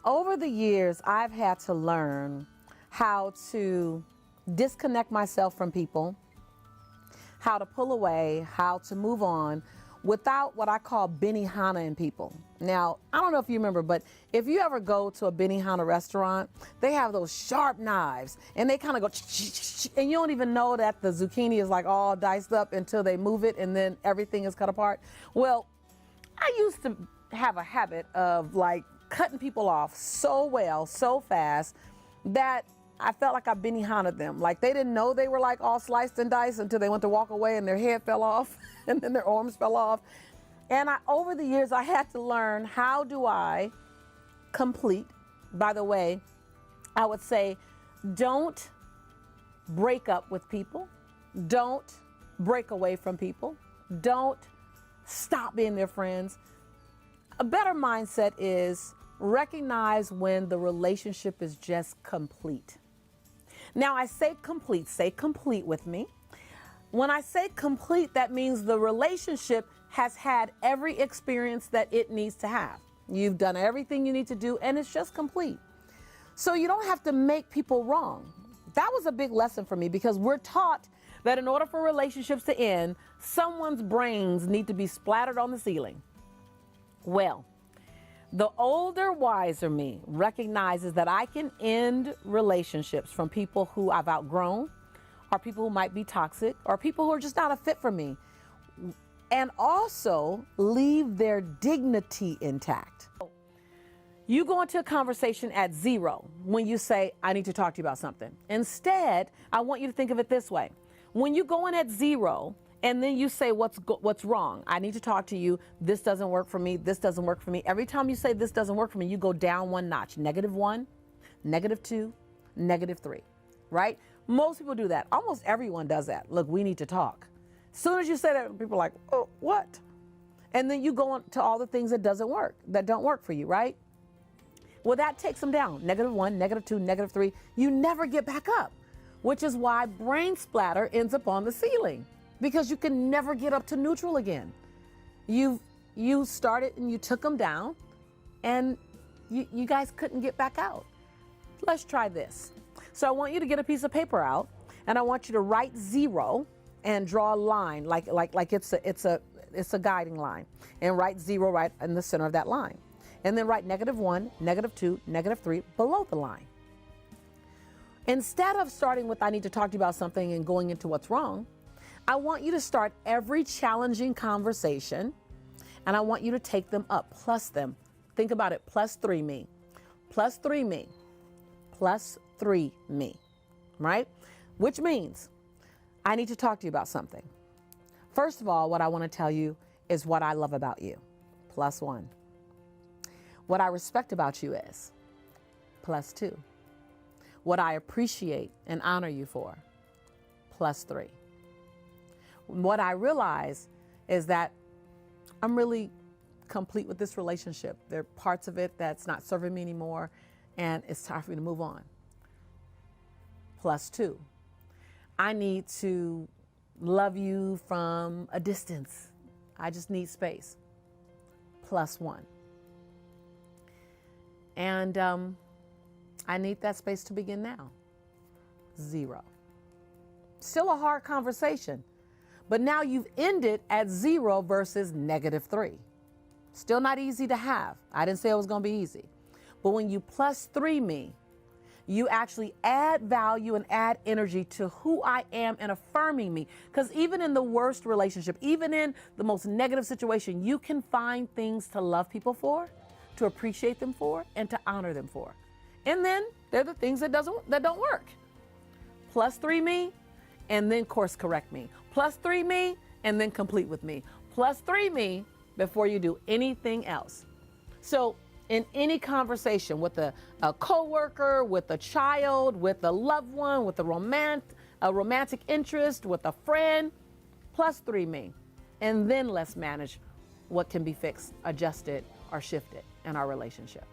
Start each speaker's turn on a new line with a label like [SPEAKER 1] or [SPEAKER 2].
[SPEAKER 1] Over the years, I've had to learn how to disconnect myself from people, how to pull away, how to move on without what I call Benihana in people. Now, I don't know if you remember, but if you ever go to a Benihana restaurant, they have those sharp knives and they kind of go, and you don't even know that the zucchini is like all diced up until they move it and then everything is cut apart. Well, I used to have a habit of like cutting people off so well, so fast, that I felt like I Benihana them. Like they didn't know they were like all sliced and diced until they went to walk away and their head fell off and then their arms fell off. And over the years, I had to learn, how do I complete? By the way, I would say, don't break up with people. Don't break away from people. Don't stop being their friends. A better mindset is recognize when the relationship is just complete. Now, I say complete with me. When I say complete, that means the relationship has had every experience that it needs to have. You've done everything you need to do, and it's just complete. So you don't have to make people wrong. That was a big lesson for me, because we're taught that in order for relationships to end, someone's brains need to be splattered on the ceiling. Well, the older, wiser me recognizes that I can end relationships from people who I've outgrown, or people who might be toxic, or people who are just not a fit for me, and also leave their dignity intact. You go into a conversation at 0 when you say, I need to talk to you about something. Instead, I want you to think of it this way. When you go in at 0, and then you say, what's wrong? I need to talk to you. This doesn't work for me. This doesn't work for me. Every time you say this doesn't work for me, you go down one notch. -1, -2, -3, right? Most people do that. Almost everyone does that. Look, we need to talk. As soon as you say that, people are like, oh, what? And then you go on to all the things that don't work for you, right? Well, that takes them down. -1, -2, -3. You never get back up, which is why brain splatter ends up on the ceiling, because you can never get up to neutral again. You started and you took them down, and you guys couldn't get back out. Let's try this. So I want you to get a piece of paper out, and I want you to write 0 and draw a line like it's a guiding line, and write 0 right in the center of that line. And then write -1, -2, -3 below the line. Instead of starting with I need to talk to you about something and going into what's wrong, I want you to start every challenging conversation, and I want you to take them up, plus them. Think about it, +3 me, +3 me, +3 me, right? Which means I need to talk to you about something. First of all, what I want to tell you is what I love about you, +1. What I respect about you is +2. What I appreciate and honor you for, +3. What I realize is that I'm really complete with this relationship. There are parts of it that's not serving me anymore, and it's time for me to move on, +2. I need to love you from a distance. I just need space, +1. And I need that space to begin now, 0. Still a hard conversation, but now you've ended at 0 versus -3. Still not easy to have. I didn't say it was going to be easy. But when you +3 me, you actually add value and add energy to who I am and affirming me. Because even in the worst relationship, even in the most negative situation, you can find things to love people for, to appreciate them for, and to honor them for. And then there are the things that don't work. +3 me, and then course correct me. +3 me, and then complete with me. +3 me before you do anything else. So in any conversation with a coworker, with a child, with a loved one, with a romantic interest, with a friend, +3 me. And then let's manage what can be fixed, adjusted, or shifted in our relationship.